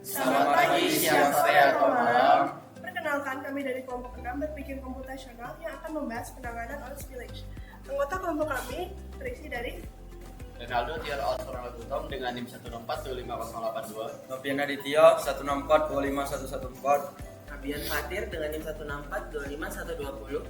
Selamat pagi, siang, sore, atau malam. Perkenalkan, kami dari kelompok 6 berpikir komputasional yang akan membahas penanganan oil spillage. Anggota kelompok kami terisi dari Ronaldo Tiar Osvaldo Gutom dengan NIM 164-25082. Novian Aditya 164-25114. Fabian Fatir dengan NIM 164-25120.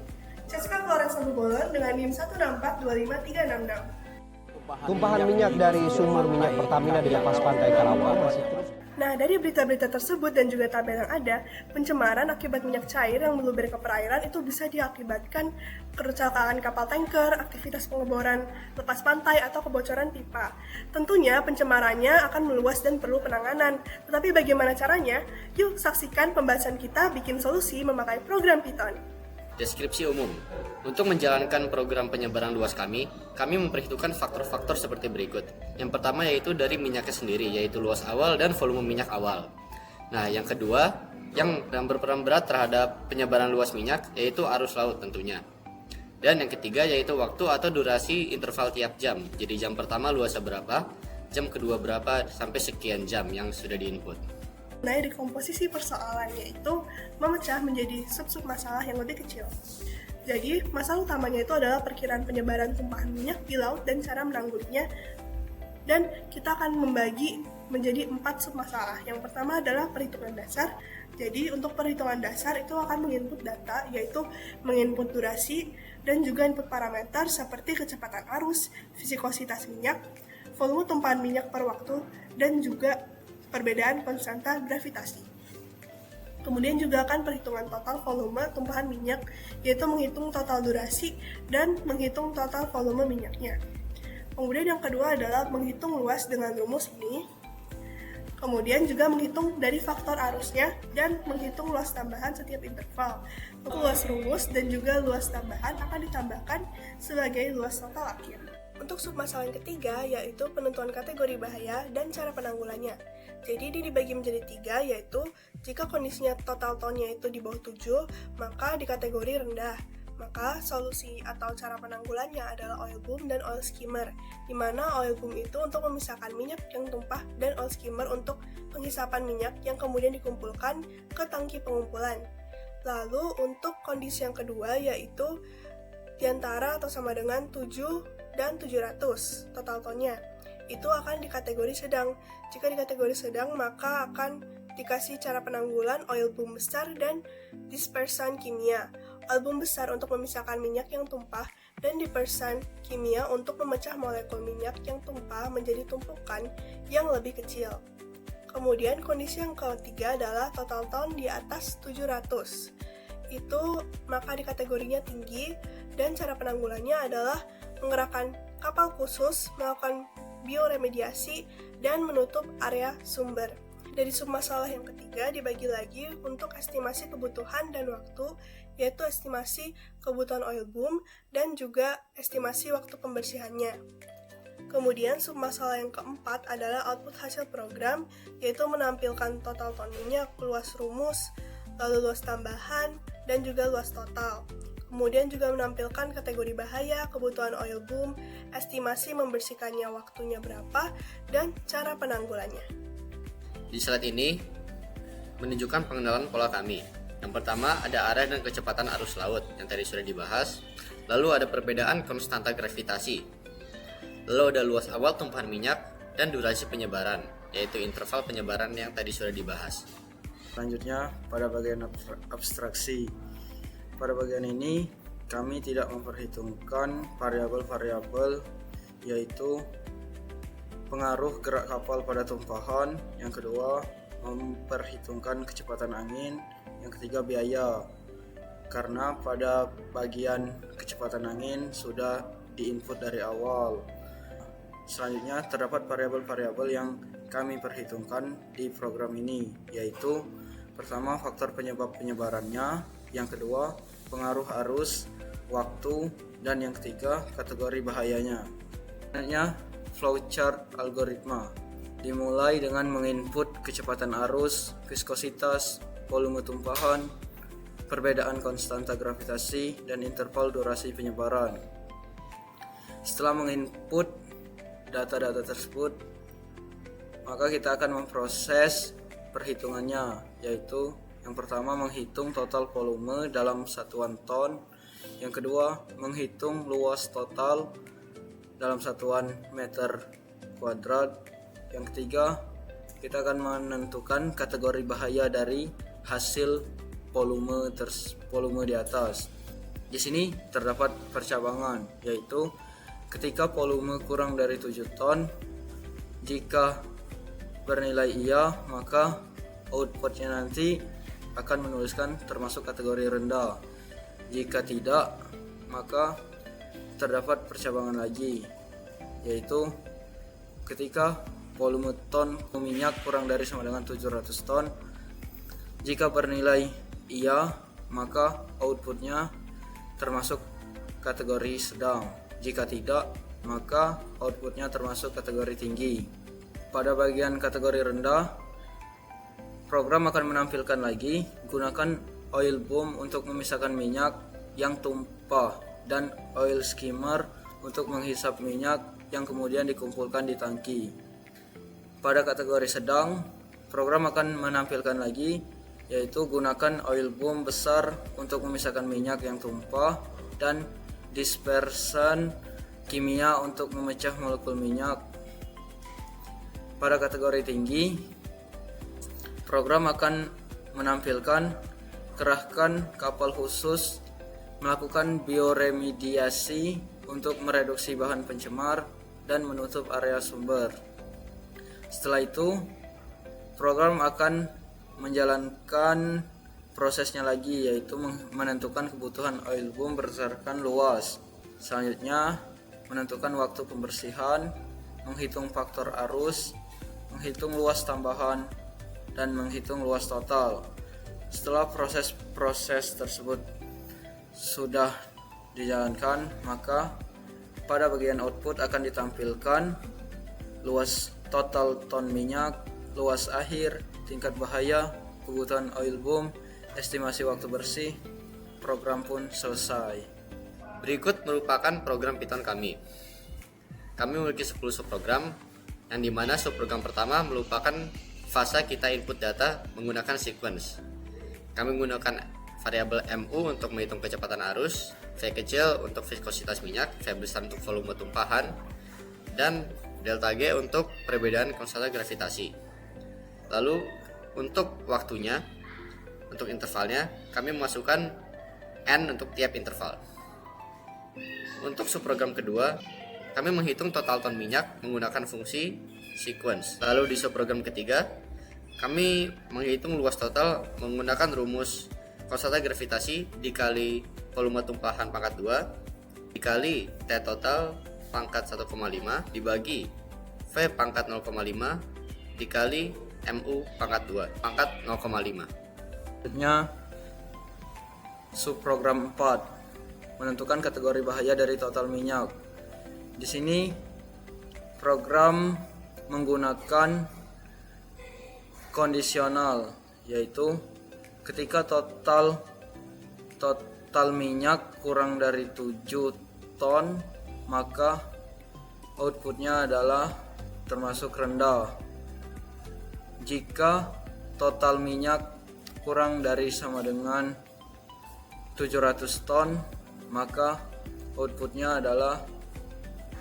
Ceska Flores Sabubolon dengan NIM 164-25366. Tumpahan minyak dari sumur minyak Pertamina di lepas pantai Karawang masih terus. Nah, dari berita-berita tersebut dan juga tabel yang ada, pencemaran akibat minyak cair yang meluber ke perairan itu bisa diakibatkan kecelakaan kapal tanker, aktivitas pengeboran lepas pantai, atau kebocoran pipa. Tentunya pencemarannya akan meluas dan perlu penanganan. Tetapi bagaimana caranya? Yuk saksikan pembahasan kita bikin solusi memakai program Python. Deskripsi umum. Untuk menjalankan program penyebaran luas kami memperhitungkan faktor-faktor seperti berikut. Yang pertama yaitu dari minyaknya sendiri, yaitu luas awal dan volume minyak awal. Nah, yang kedua, yang berperan berat terhadap penyebaran luas minyak, yaitu arus laut tentunya. Dan yang ketiga yaitu waktu atau durasi interval tiap jam. Jadi jam pertama luasnya berapa, jam kedua berapa, sampai sekian jam yang sudah diinput. Nah, dari komposisi persoalannya itu memecah menjadi sub-sub masalah yang lebih kecil. Jadi, masalah utamanya itu adalah perkiraan penyebaran tumpahan minyak di laut dan cara menanggulanginya. Dan kita akan membagi menjadi 4 sub masalah. Yang pertama adalah perhitungan dasar. Jadi, untuk perhitungan dasar itu akan menginput data, yaitu menginput durasi dan juga input parameter seperti kecepatan arus, viskositas minyak, volume tumpahan minyak per waktu, dan juga perbedaan konstanta gravitasi. Kemudian juga akan perhitungan total volume tumpahan minyak, yaitu menghitung total durasi dan menghitung total volume minyaknya. Kemudian yang kedua adalah menghitung luas dengan rumus ini. Kemudian juga menghitung dari faktor arusnya dan menghitung luas tambahan setiap interval. Untuk luas rumus dan juga luas tambahan akan ditambahkan sebagai luas total akhir. Untuk submasalah yang ketiga yaitu penentuan kategori bahaya dan cara penanggulannya. Jadi ini dibagi menjadi 3, yaitu jika kondisinya total tonnya itu di bawah 7, maka di kategori rendah. Maka solusi atau cara penanggulannya adalah oil boom dan oil skimmer, di mana oil boom itu untuk memisahkan minyak yang tumpah dan oil skimmer untuk penghisapan minyak yang kemudian dikumpulkan ke tangki pengumpulan. Lalu untuk kondisi yang kedua yaitu diantara atau sama dengan 7 dan 700 total tonnya. Itu akan di kategori sedang. Jika di kategori sedang, maka akan dikasih cara penanggulan oil boom besar dan dispersan kimia. Oil boom besar untuk memisahkan minyak yang tumpah dan dispersan kimia untuk memecah molekul minyak yang tumpah menjadi tumpukan yang lebih kecil. Kemudian kondisi yang ketiga adalah total ton di atas 700. Itu maka di kategorinya tinggi dan cara penanggulannya adalah mengerahkan kapal khusus, melakukan bioremediasi, dan menutup area sumber. Dari submasalah yang ketiga dibagi lagi untuk estimasi kebutuhan dan waktu, yaitu estimasi kebutuhan oil boom dan juga estimasi waktu pembersihannya. Kemudian submasalah yang keempat adalah output hasil program, yaitu menampilkan total ton minyak, luas rumus, lalu luas tambahan, dan juga luas total. Kemudian juga menampilkan kategori bahaya, kebutuhan oil boom, estimasi membersihkannya waktunya berapa, dan cara penanggulannya. Di slide ini menunjukkan pengenalan pola kami. Yang pertama ada arah dan kecepatan arus laut yang tadi sudah dibahas. Lalu ada perbedaan konstanta gravitasi. Lalu ada luas awal tumpahan minyak dan durasi penyebaran, yaitu interval penyebaran yang tadi sudah dibahas. Selanjutnya pada bagian abstraksi. Pada bagian ini kami tidak memperhitungkan variabel-variabel, yaitu pengaruh gerak kapal pada tumpahan. Yang kedua, memperhitungkan kecepatan angin. Yang ketiga, biaya. Karena pada bagian kecepatan angin sudah diinput dari awal. Selanjutnya, terdapat variabel-variabel yang kami perhitungkan di program ini, yaitu pertama, faktor penyebab penyebarannya. Yang kedua, pengaruh arus, waktu, dan yang ketiga, kategori bahayanya. Selanjutnya, flowchart algoritma. Dimulai dengan menginput kecepatan arus, viskositas, volume tumpahan, perbedaan konstanta gravitasi, dan interval durasi penyebaran. Setelah menginput data-data tersebut, maka kita akan memproses perhitungannya, yaitu yang pertama menghitung total volume dalam satuan ton, yang kedua menghitung luas total dalam satuan meter kuadrat, yang ketiga kita akan menentukan kategori bahaya dari hasil volume di atas. Di sini terdapat percabangan, yaitu ketika volume kurang dari 7 ton, jika bernilai iya, maka outputnya nanti akan menuliskan termasuk kategori rendah. Jika tidak, maka terdapat percabangan lagi, yaitu ketika volume ton minyak kurang dari sama dengan 700 ton, jika bernilai iya, maka outputnya termasuk kategori sedang. Jika tidak, maka outputnya termasuk kategori tinggi. Pada bagian kategori rendah, program akan menampilkan lagi gunakan oil boom untuk memisahkan minyak yang tumpah dan oil skimmer untuk menghisap minyak yang kemudian dikumpulkan di tangki. Pada kategori sedang, program akan menampilkan lagi, yaitu gunakan oil boom besar untuk memisahkan minyak yang tumpah dan dispersion kimia untuk memecah molekul minyak. Pada kategori tinggi, program akan menampilkan kerahkan kapal khusus melakukan bioremediasi untuk mereduksi bahan pencemar dan menutup area sumber. Setelah itu, program akan menjalankan prosesnya lagi, yaitu menentukan kebutuhan oil boom berdasarkan luas. Selanjutnya, menentukan waktu pembersihan, menghitung faktor arus, menghitung luas tambahan, dan menghitung luas total. Setelah proses-proses tersebut sudah dijalankan, maka pada bagian output akan ditampilkan luas total ton minyak, luas akhir, tingkat bahaya, kebutuhan oil boom, estimasi waktu bersih. Program pun selesai. Berikut merupakan program Python kami. Kami memiliki 10 subprogram, yang dimana subprogram pertama merupakan fase kita input data menggunakan sequence. Kami menggunakan variabel MU untuk menghitung kecepatan arus, V kecil untuk viskositas minyak, V besar untuk volume tumpahan, dan delta G untuk perbedaan konstanta gravitasi. Lalu untuk waktunya, untuk intervalnya, kami memasukkan N untuk tiap interval. Untuk subprogram kedua, kami menghitung total ton minyak menggunakan fungsi sequence. Lalu di subprogram ketiga, kami menghitung luas total menggunakan rumus konstanta gravitasi dikali volume tumpahan pangkat 2 dikali T total pangkat 1,5 dibagi V pangkat 0,5 dikali MU pangkat 2 pangkat 0,5. Selanjutnya, subprogram 4 menentukan kategori bahaya dari total minyak. Di sini program menggunakan kondisional, yaitu ketika total minyak kurang dari 7 ton, maka outputnya adalah termasuk rendah. Jika total minyak kurang dari sama dengan 700 ton, maka outputnya adalah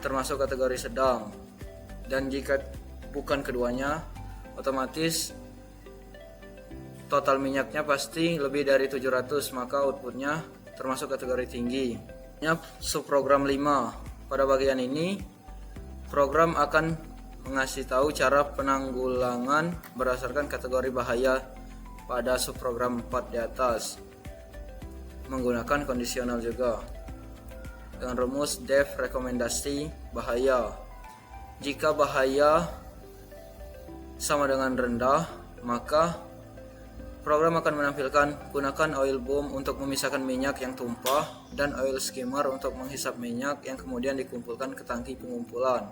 termasuk kategori sedang. Dan jika bukan keduanya, otomatis total minyaknya pasti lebih dari 700, maka outputnya termasuk kategori tinggi. Subprogram 5. Pada bagian ini, program akan mengasih tahu cara penanggulangan berdasarkan kategori bahaya pada subprogram 4 di atas, menggunakan kondisional juga dengan rumus def rekomendasi bahaya. Jika bahaya sama dengan rendah, maka program akan menampilkan gunakan oil boom untuk memisahkan minyak yang tumpah dan oil skimmer untuk menghisap minyak yang kemudian dikumpulkan ke tangki pengumpulan.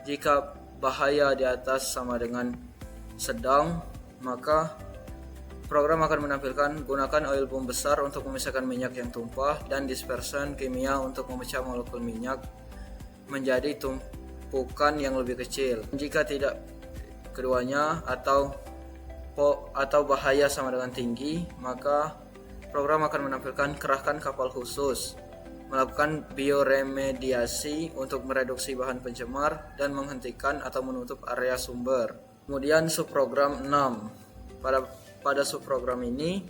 Jika bahaya di atas sama dengan sedang, maka program akan menampilkan gunakan oil boom besar untuk memisahkan minyak yang tumpah dan dispersion kimia untuk memecah molekul minyak menjadi tumpukan yang lebih kecil. Jika tidak keduanya atau atau bahaya sama dengan tinggi, maka program akan menampilkan kerahkan kapal khusus, melakukan bioremediasi untuk mereduksi bahan pencemar dan menghentikan atau menutup area sumber. Kemudian subprogram 6. Pada subprogram ini,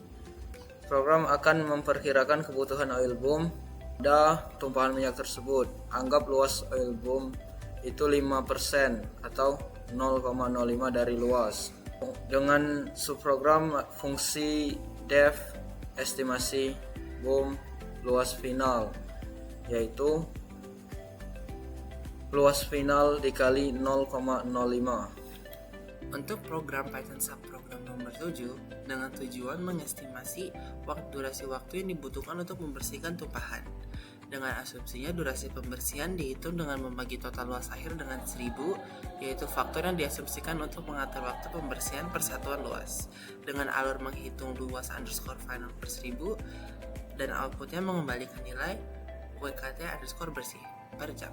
program akan memperkirakan kebutuhan oil boom pada tumpahan minyak tersebut. Anggap luas oil boom itu 5% atau 0,05 dari luas. Dengan subprogram fungsi depth estimasi boom luas final, yaitu luas final dikali 0,05. Untuk program Python subprogram nomor 7 dengan tujuan mengestimasi durasi waktu yang dibutuhkan untuk membersihkan tumpahan. Dengan asumsinya durasi pembersihan dihitung dengan membagi total luas akhir dengan 1000, yaitu faktor yang diasumsikan untuk mengatur waktu pembersihan persatuan luas. Dengan alur menghitung luas underscore final per 1000 dan outputnya mengembalikan nilai WKT underscore bersih per jam.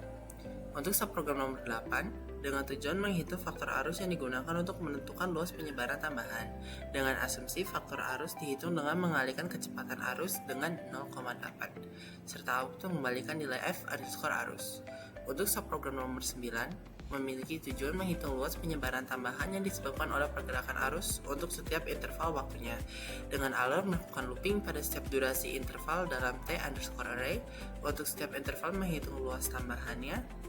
Untuk subprogram nomor 8, dengan tujuan menghitung faktor arus yang digunakan untuk menentukan luas penyebaran tambahan. Dengan asumsi faktor arus dihitung dengan mengalihkan kecepatan arus dengan 0,8, serta output mengembalikan nilai F underscore arus. Untuk subprogram nomor 9, memiliki tujuan menghitung luas penyebaran tambahan yang disebabkan oleh pergerakan arus untuk setiap interval waktunya. Dengan alur melakukan looping pada setiap durasi interval dalam T underscore array, untuk setiap interval menghitung luas tambahannya,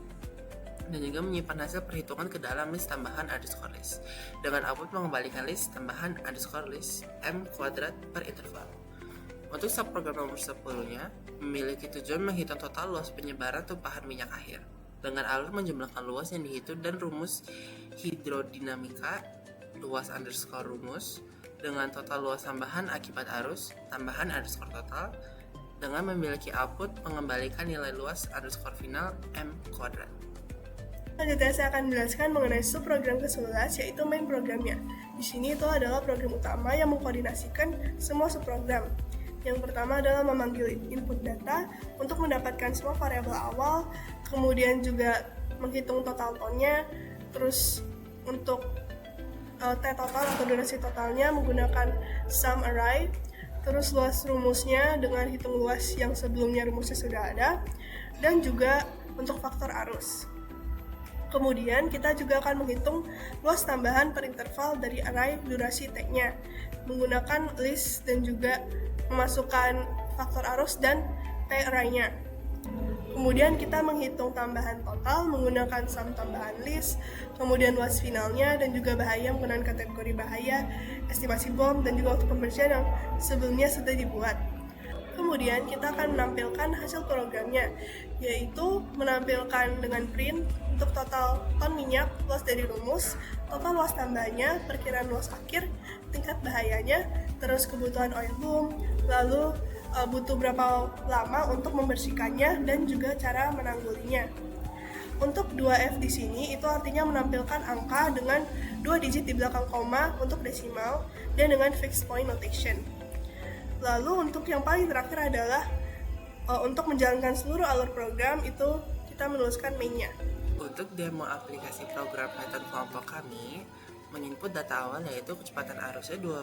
dan juga menyimpan hasil perhitungan ke dalam list tambahan underscore list. Dengan output mengembalikan list tambahan underscore list M kuadrat per interval. Untuk subprogram nomor 10-nya, memiliki tujuan menghitung total luas penyebaran tumpahan minyak akhir. Dengan alur menjumlahkan luas yang dihitung dan rumus hidrodinamika luas underscore rumus dengan total luas tambahan akibat arus tambahan underscore total, dengan memiliki output mengembalikan nilai luas underscore final M kuadrat. Selanjutnya saya akan menjelaskan mengenai subprogram ke-11, yaitu main programnya. Di sini itu adalah program utama yang mengkoordinasikan semua subprogram. Yang pertama adalah memanggil input data untuk mendapatkan semua variabel awal, kemudian juga menghitung total tonnya, terus untuk T total atau durasi totalnya menggunakan sum array, terus luas rumusnya dengan hitung luas yang sebelumnya rumusnya sudah ada, dan juga untuk faktor arus. Kemudian kita juga akan menghitung luas tambahan per interval dari array durasi tag-nya menggunakan list dan juga memasukkan faktor arus dan T array-nya. Kemudian kita menghitung tambahan total menggunakan sum tambahan list, kemudian luas finalnya dan juga bahaya menggunakan kategori bahaya, estimasi bom dan juga waktu pembersihan yang sebelumnya sudah dibuat. Kemudian kita akan menampilkan hasil programnya, yaitu menampilkan dengan print untuk total ton minyak, luas dari rumus, total luas tambahannya, perkiraan luas akhir, tingkat bahayanya, terus kebutuhan oil boom, lalu butuh berapa lama untuk membersihkannya, dan juga cara menanggulinya. Untuk 2F di sini itu artinya menampilkan angka dengan 2 digit di belakang koma untuk desimal dan dengan fixed point notation. Lalu untuk yang paling terakhir adalah untuk menjalankan seluruh alur program itu kita menuliskan main-nya. Untuk demo aplikasi program Python kelompok kami, menginput data awal yaitu kecepatan arusnya 20,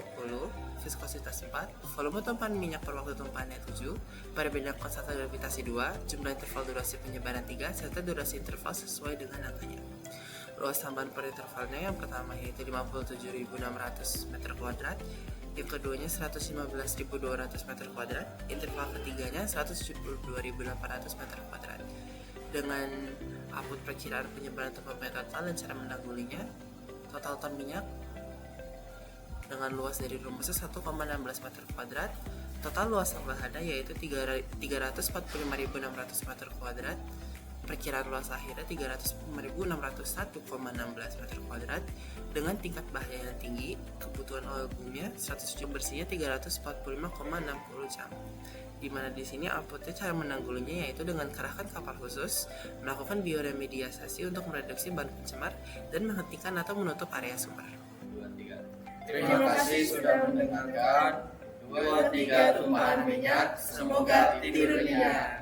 viskositas 4, volume tumpahan minyak per waktu tumpahannya 7, perbedaan konstanta gravitasi 2, jumlah interval durasi penyebaran 3, serta durasi interval sesuai dengan angkanya. Luas tambahan per intervalnya yang pertama yaitu 57.600 meter kuadrat, yang keduanya 115.200 meter kuadrat, interval ketiganya 172.800 meter kuadrat. Dengan output perkiraan penyebaran tumpahan total dan cara menanggulinya, total ton minyak dengan luas dari rumusnya 1,16 meter kuadrat, total luas tambahannya yaitu 345.600 meter kuadrat, perkiraan luas akhirnya 305.601,16 meter kuadrat, dengan tingkat bahaya yang tinggi, kebutuhan oil boomnya 107 bersihnya 345,60 jam. Di mana di sini outputnya cara menanggulinya yaitu dengan kerahkan kapal khusus, melakukan bioremediasi untuk mereduksi bahan pencemar dan menghentikan atau menutup area sumber. Terima kasih sudah mendengarkan 2-3 tumpahan minyak. Semoga tidur nyenyak.